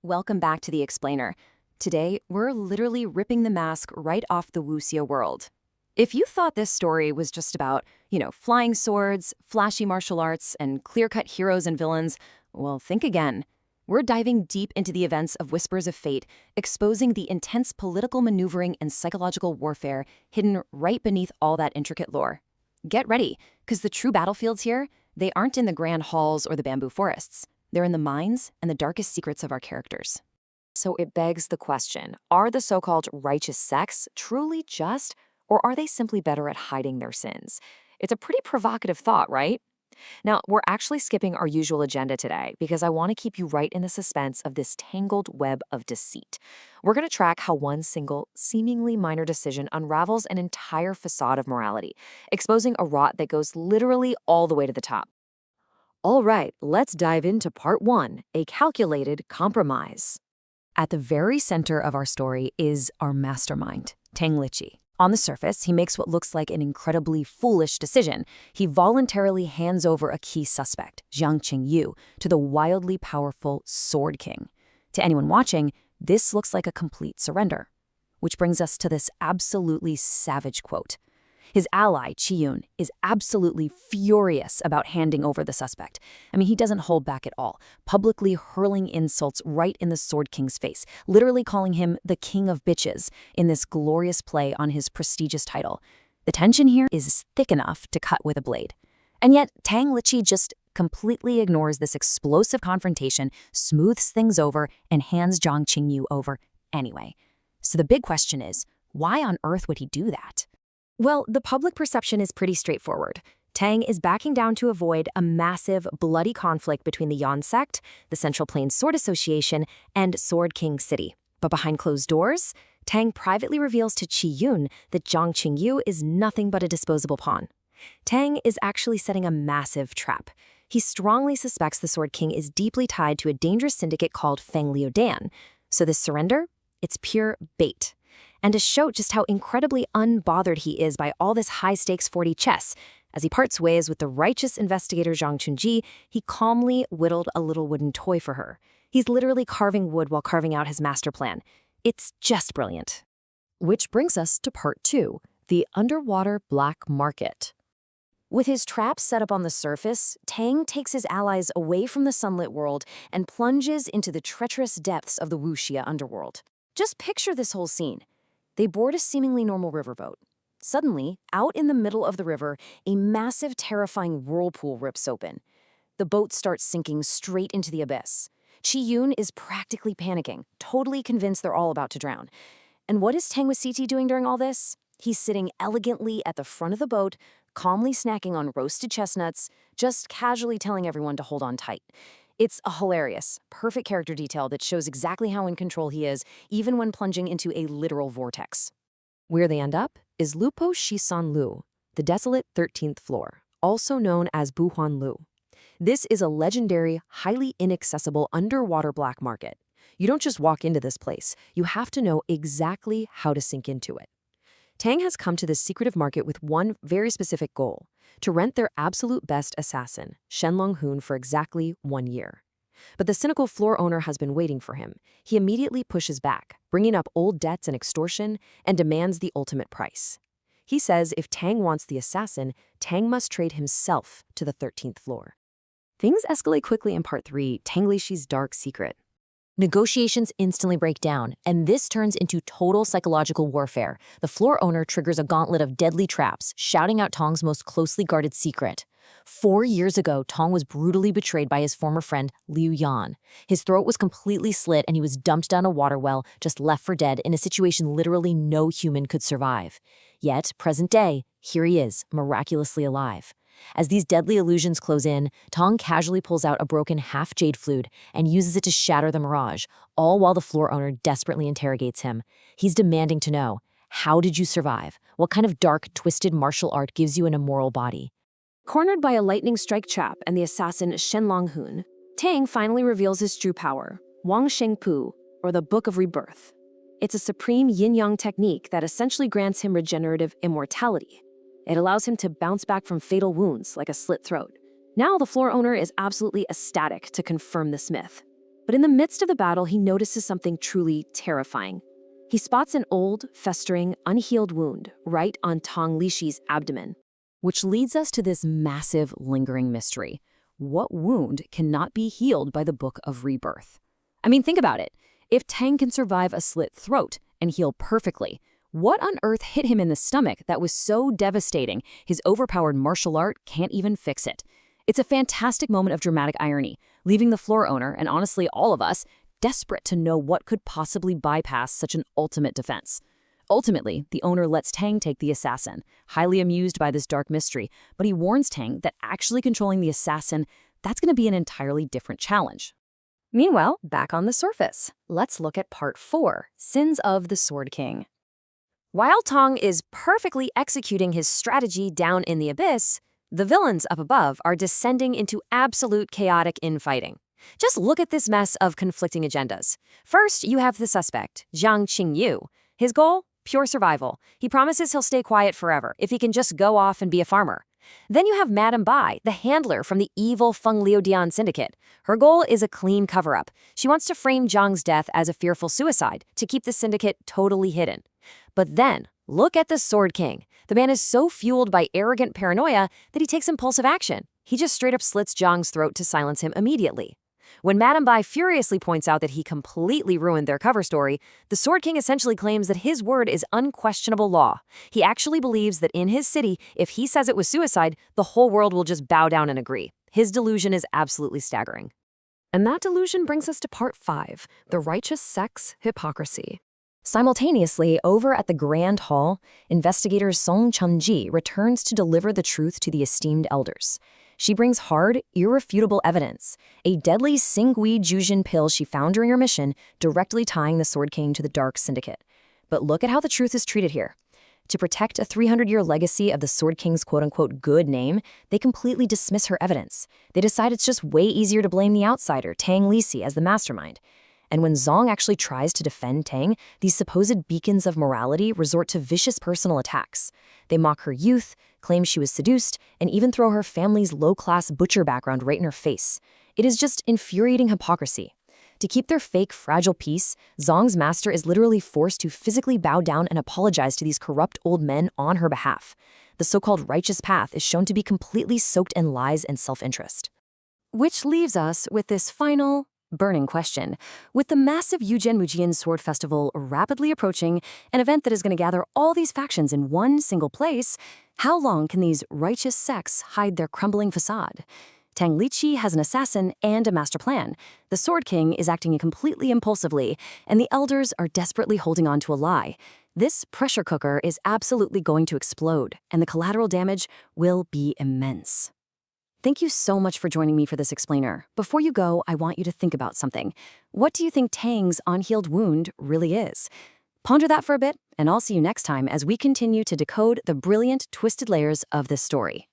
Welcome back to The Explainer. Today, we're literally ripping the mask right off the Wuxia world. If you thought this story was just about, flying swords, flashy martial arts, and clear-cut heroes and villains, well, think again. We're diving deep into the events of Whispers of Fate, exposing the intense political maneuvering and psychological warfare hidden right beneath all that intricate lore. Get ready, because the true battlefields here, they aren't in the grand halls or the bamboo forests. They're in the minds and the darkest secrets of our characters. So it begs the question, are the so-called righteous sects truly just, or are they simply better at hiding their sins? It's a pretty provocative thought, right? Now, we're actually skipping our usual agenda today because I want to keep you right in the suspense of this tangled web of deceit. We're going to track how one single, seemingly minor decision unravels an entire facade of morality, exposing a rot that goes literally all the way to the top. All right, let's dive into part one, a calculated compromise. At the very center of our story is our mastermind, Tang Lici. On the surface, he makes what looks like an incredibly foolish decision. He voluntarily hands over a key suspect, Jiang Qingyu, to the wildly powerful Sword King. To anyone watching, this looks like a complete surrender. Which brings us to this absolutely savage quote. His ally, Qiyun, is absolutely furious about handing over the suspect. He doesn't hold back at all, publicly hurling insults right in the Sword King's face, literally calling him the king of bitches in this glorious play on his prestigious title. The tension here is thick enough to cut with a blade. And yet, Tang Lici just completely ignores this explosive confrontation, smooths things over, and hands Jiang Qingyu over anyway. So the big question is, why on earth would he do that? Well, the public perception is pretty straightforward. Tang is backing down to avoid a massive, bloody conflict between the Yan sect, the Central Plains Sword Association, and Sword King City. But behind closed doors, Tang privately reveals to Qiyun that Jiang Qingyu is nothing but a disposable pawn. Tang is actually setting a massive trap. He strongly suspects the Sword King is deeply tied to a dangerous syndicate called Feng Liudan. So this surrender, it's pure bait. And to show just how incredibly unbothered he is by all this high-stakes 4D chess, as he parts ways with the righteous investigator Zhang Chunji, he calmly whittled a little wooden toy for her. He's literally carving wood while carving out his master plan. It's just brilliant. Which brings us to part two, the underwater black market. With his traps set up on the surface, Tang takes his allies away from the sunlit world and plunges into the treacherous depths of the Wuxia underworld. Just picture this whole scene. They board a seemingly normal riverboat. Suddenly, out in the middle of the river, a massive, terrifying whirlpool rips open. The boat starts sinking straight into the abyss. Qiyun is practically panicking, totally convinced they're all about to drown. And what is Tang Lici doing during all this? He's sitting elegantly at the front of the boat, calmly snacking on roasted chestnuts, just casually telling everyone to hold on tight. It's a hilarious, perfect character detail that shows exactly how in control he is, even when plunging into a literal vortex. Where they end up is Lupo Shisan Lu, the desolate 13th floor, also known as Buhuan Lou. This is a legendary, highly inaccessible underwater black market. You don't just walk into this place, you have to know exactly how to sink into it. Tang has come to this secretive market with one very specific goal: to rent their absolute best assassin, Shenlong Hun, for exactly 1 year. But the cynical floor owner has been waiting for him. He immediately pushes back, bringing up old debts and extortion, and demands the ultimate price. He says if Tang wants the assassin, Tang must trade himself to the 13th floor. Things escalate quickly in part 3, Tang Lici's dark secret. Negotiations instantly break down, and this turns into total psychological warfare. The floor owner triggers a gauntlet of deadly traps, shouting out Tong's most closely guarded secret. 4 years ago, Tong was brutally betrayed by his former friend, Liu Yan. His throat was completely slit and he was dumped down a water well, just left for dead in a situation literally no human could survive. Yet, present day, here he is, miraculously alive. As these deadly illusions close in, Tong casually pulls out a broken half-jade flute and uses it to shatter the mirage, all while the floor owner desperately interrogates him. He's demanding to know, how did you survive? What kind of dark, twisted martial art gives you an immoral body? Cornered by a lightning strike trap and the assassin Shenlong Hun, Tang finally reveals his true power, Wang Shengpu, or the Book of Rebirth. It's a supreme yin-yang technique that essentially grants him regenerative immortality. It allows him to bounce back from fatal wounds like a slit throat. Now the floor owner is absolutely ecstatic to confirm this myth. But in the midst of the battle, he notices something truly terrifying. He spots an old, festering, unhealed wound right on Tang Lici's abdomen. Which leads us to this massive, lingering mystery. What wound cannot be healed by the Book of Rebirth? I mean, think about it. If Tang can survive a slit throat and heal perfectly, what on earth hit him in the stomach that was so devastating his overpowered martial art can't even fix it? It's a fantastic moment of dramatic irony, leaving the floor owner, and honestly all of us, desperate to know what could possibly bypass such an ultimate defense. Ultimately, the owner lets Tang take the assassin, highly amused by this dark mystery, but he warns Tang that actually controlling the assassin, that's going to be an entirely different challenge. Meanwhile, back on the surface, let's look at Part 4, Sins of the Sword King. While Tang is perfectly executing his strategy down in the abyss, the villains up above are descending into absolute chaotic infighting. Just look at this mess of conflicting agendas. First, you have the suspect, Jiang Qingyu. His goal? Pure survival. He promises he'll stay quiet forever if he can just go off and be a farmer. Then you have Madame Bai, the handler from the evil Feng Liudian syndicate. Her goal is a clean cover-up. She wants to frame Zhang's death as a fearful suicide to keep the syndicate totally hidden. But then, look at the Sword King. The man is so fueled by arrogant paranoia that he takes impulsive action. He just straight up slits Zhang's throat to silence him immediately. When Madame Bai furiously points out that he completely ruined their cover story, the Sword King essentially claims that his word is unquestionable law. He actually believes that in his city, if he says it was suicide, the whole world will just bow down and agree. His delusion is absolutely staggering. And that delusion brings us to Part 5, the righteous sex hypocrisy. Simultaneously, over at the Grand Hall, investigator Song Chunji returns to deliver the truth to the esteemed elders. She brings hard, irrefutable evidence, a deadly Xingui Jujin pill she found during her mission, directly tying the Sword King to the Dark Syndicate. But look at how the truth is treated here. To protect a 300-year legacy of the Sword King's quote-unquote good name, they completely dismiss her evidence. They decide it's just way easier to blame the outsider, Tang Lici, as the mastermind. And when Zong actually tries to defend Tang, these supposed beacons of morality resort to vicious personal attacks. They mock her youth, claim she was seduced, and even throw her family's low-class butcher background right in her face. It is just infuriating hypocrisy. To keep their fake, fragile peace, Zong's master is literally forced to physically bow down and apologize to these corrupt old men on her behalf. The so-called righteous path is shown to be completely soaked in lies and self-interest. Which leaves us with this final, burning question. With the massive Yuuzhan Sword Festival rapidly approaching, an event that is going to gather all these factions in one single place, how long can these righteous sects hide their crumbling facade? Tang Lici has an assassin and a master plan. The Sword King is acting completely impulsively, and the elders are desperately holding on to a lie. This pressure cooker is absolutely going to explode, and the collateral damage will be immense. Thank you so much for joining me for this explainer. Before you go, I want you to think about something. What do you think Tang's unhealed wound really is? Ponder that for a bit, and I'll see you next time as we continue to decode the brilliant, twisted layers of this story.